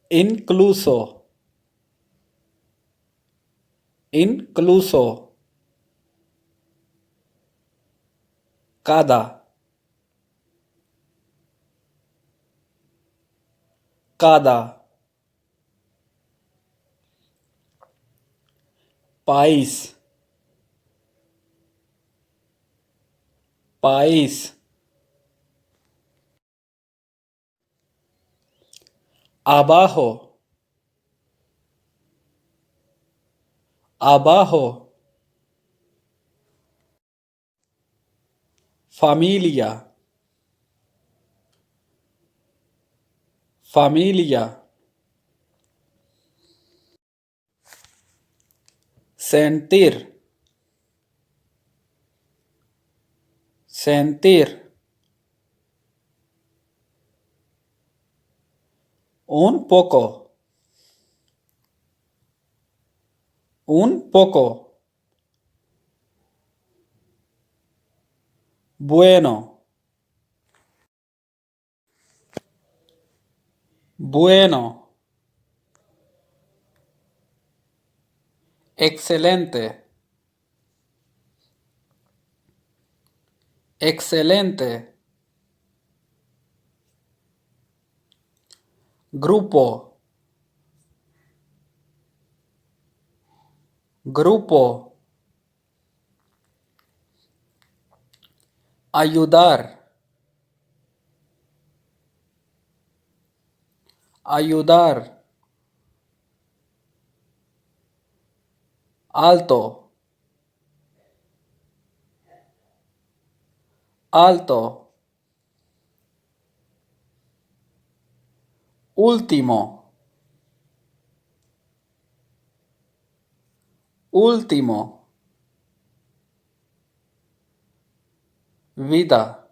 incluso, incluso, cada, cada, país, país, abajo, abajo, familia, familia, sentir, sentir, un poco, un poco, bueno, bueno, excelente, excelente, grupo, grupo, ayudar, ayudar, alto, alto, último, último, vida,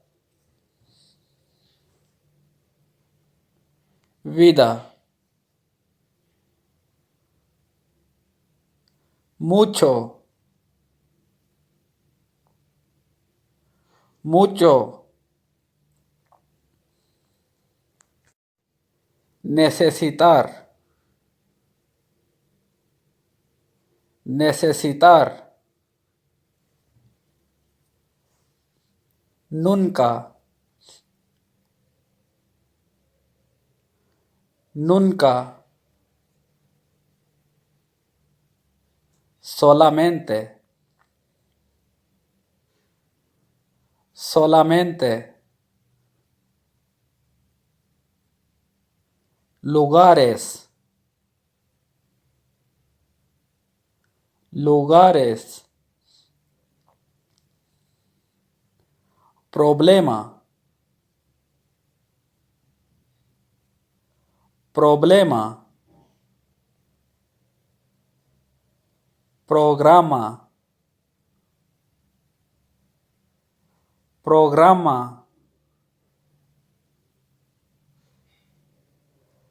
vida, mucho, mucho, necesitar, necesitar, nunca, nunca, solamente, solamente, lugares, lugares, problema, problema, programa, programa,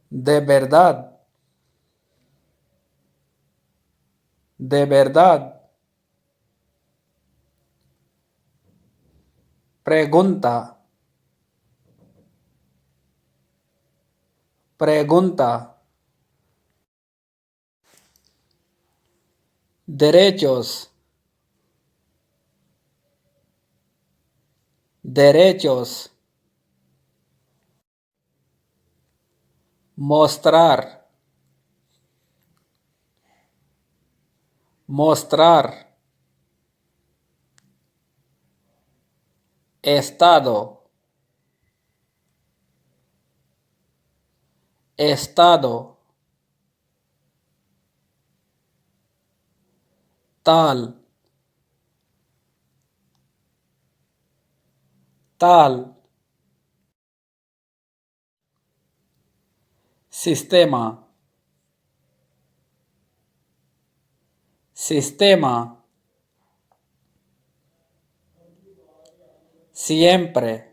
de verdad, de verdad, pregunta, pregunta, derechos, derechos, mostrar, mostrar, estado, estado, tal, tal, sistema, sistema, siempre,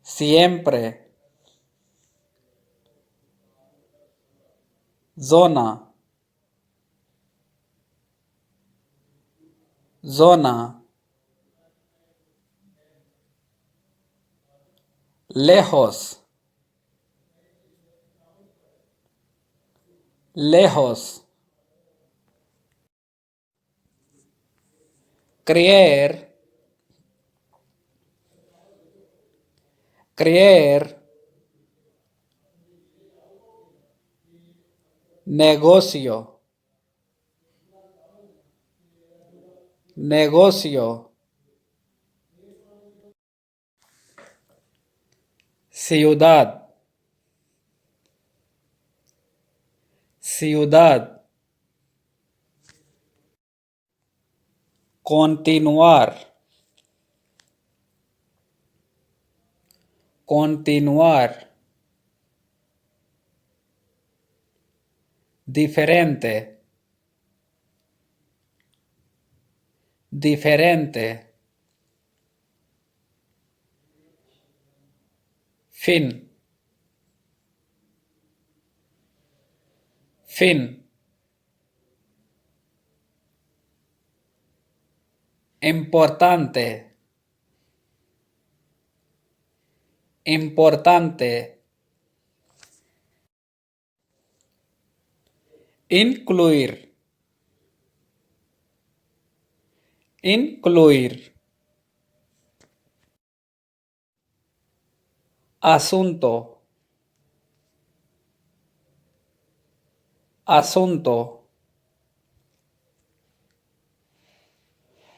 siempre, zona, zona, lejos, lejos, creer, creer, negocio, negocio, ciudad, ciudad, continuar, continuar, diferente, diferente, fin, fin, importante, importante, incluir, incluir, asunto, asunto,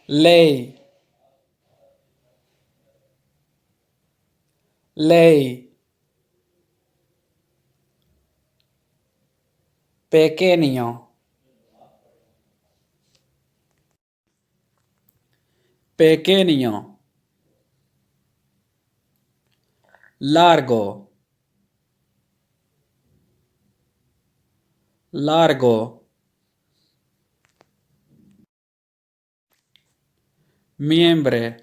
ley, ley, pequeño, pequeño, largo, largo, miembro,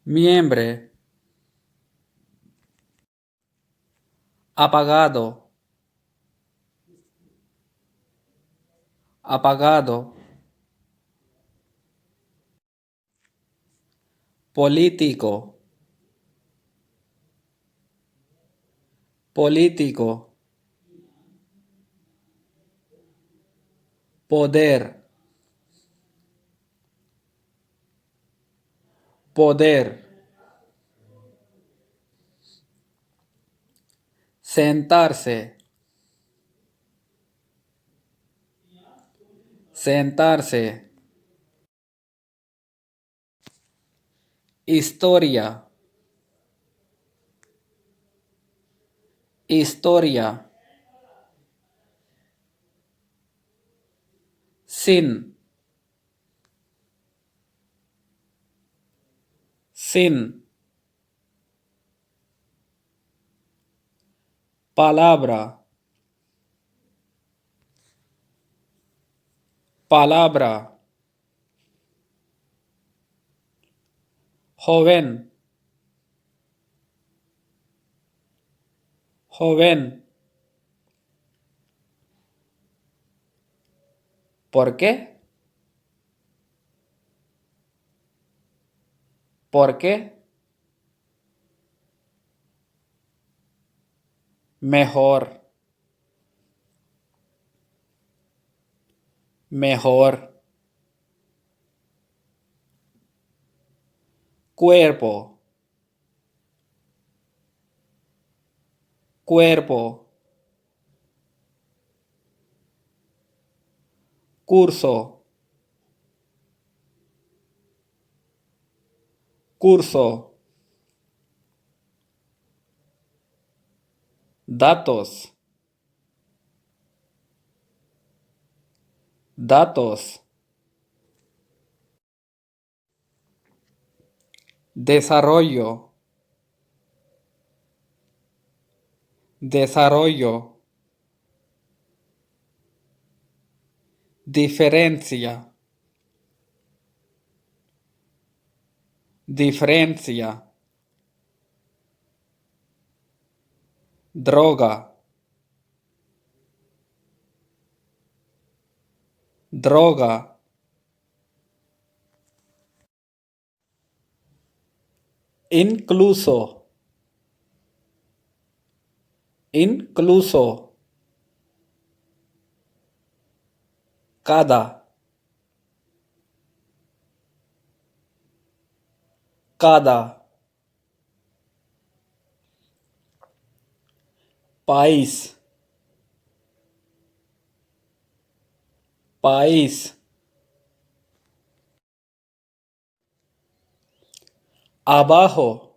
miembro, apagado, apagado, político, político, poder, poder, sentarse, sentarse, historia, historia, sin, sin, palabra, palabra, joven, joven, ¿por qué? ¿Por qué? Mejor, mejor, cuerpo, cuerpo, curso, curso, datos, datos, desarrollo, desarrollo, diferencia, diferencia, droga, droga, incluso, incluso, cada, cada, país, país, abajo,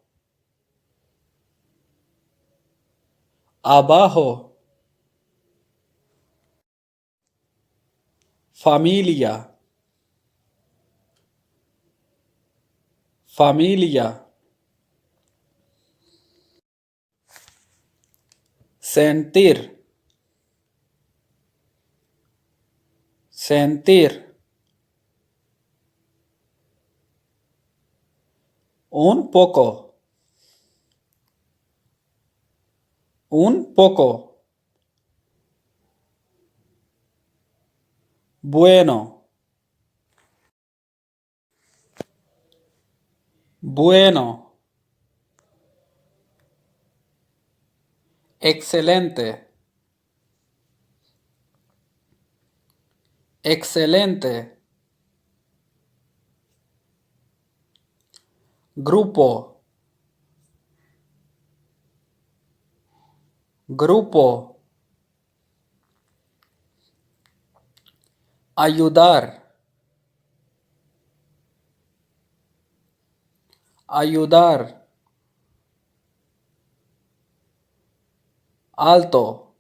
abajo, familia, familia, sentir, sentir, un poco, un poco, bueno, bueno, excelente, excelente, grupo, grupo, ayudar, ayudar, alto,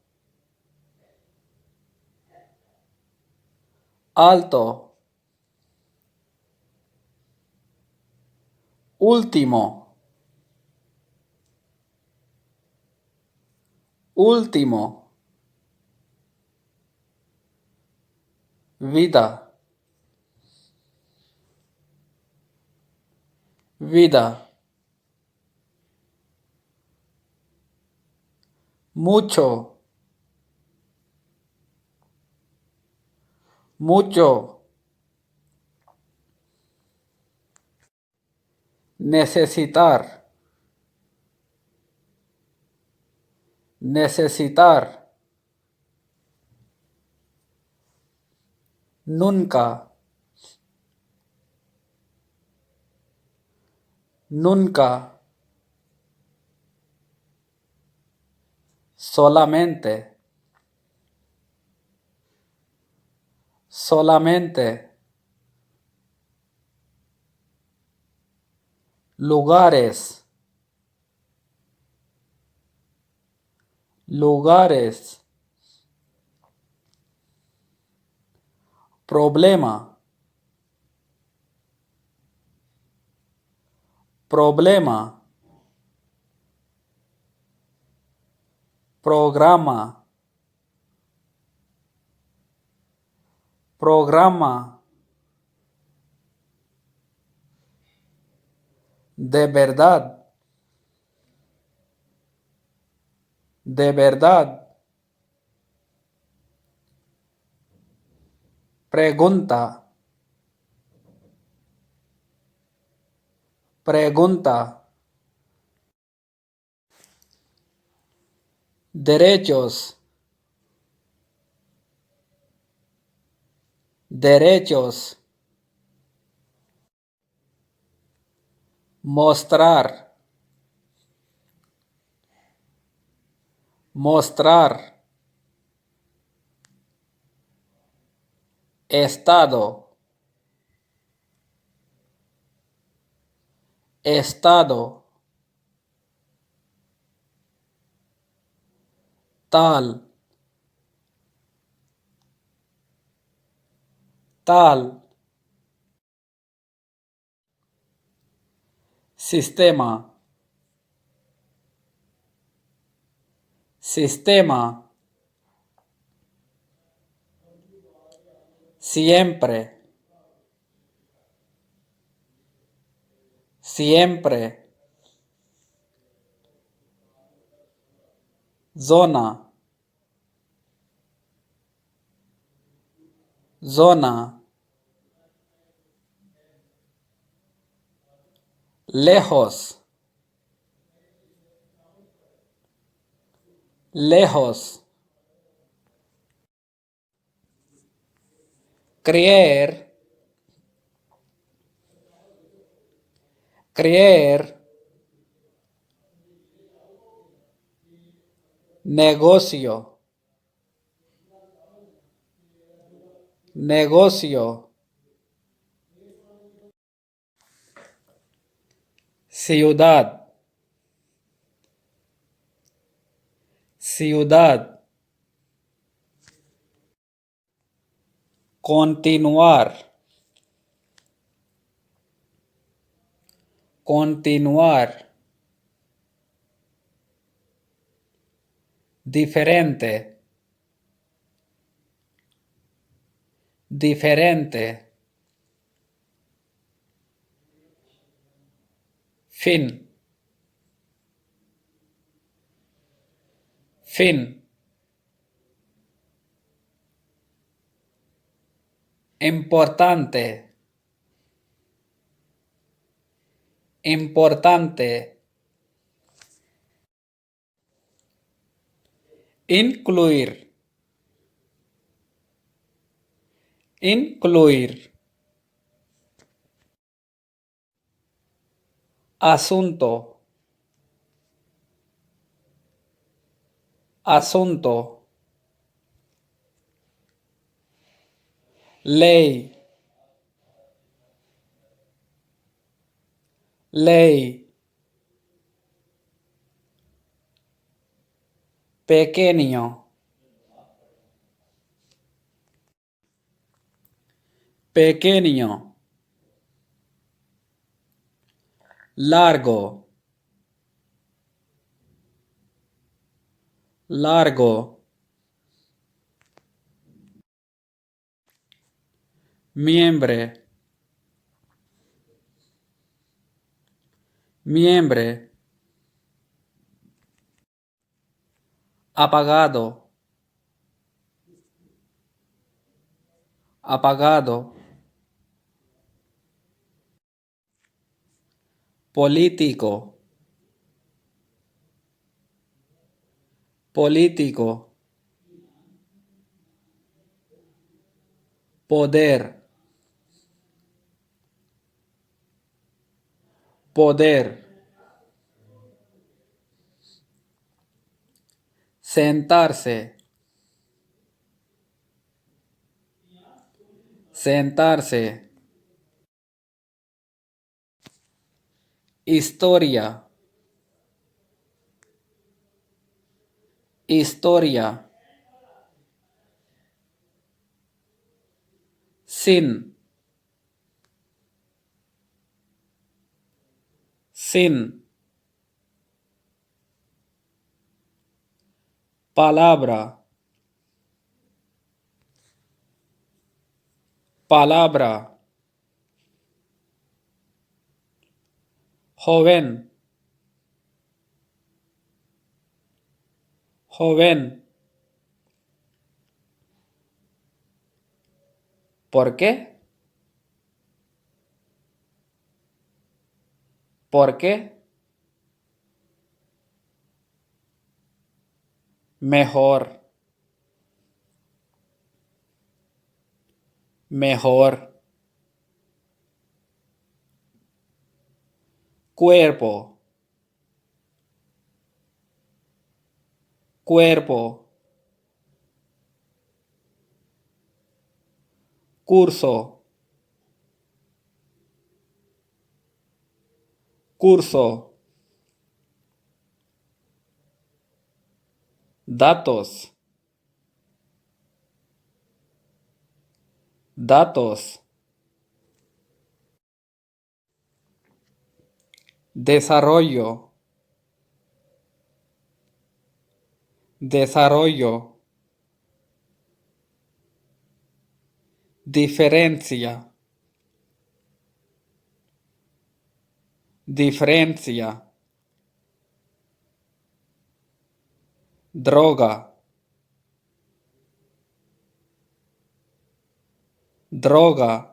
alto, último, último, vida, vida, mucho, mucho, necesitar, necesitar, nunca, nunca, solamente, solamente, lugares, lugares, problema, problema, programa, programa, de verdad, de verdad, pregunta, pregunta, derechos, derechos, mostrar, mostrar, estado, estado, tal, tal, sistema, sistema, siempre, siempre, zona, zona, lejos, lejos, creer, creer, negocio, negocio, ciudad, ciudad, continuar, continuar, diferente, diferente, fin, fin, importante, importante, incluir, incluir, asunto, asunto, ley, ley, pequeño, pequeño, largo, largo, miembro, miembro, apagado, apagado, político, político, poder, poder, sentarse, sentarse, historia, historia, sin, sin, palabra, palabra, joven, joven, ¿por qué? ¿Por qué? Mejor, mejor, cuerpo, cuerpo, curso, curso, datos, datos, desarrollo, desarrollo, diferencia, diferencia, droga, droga,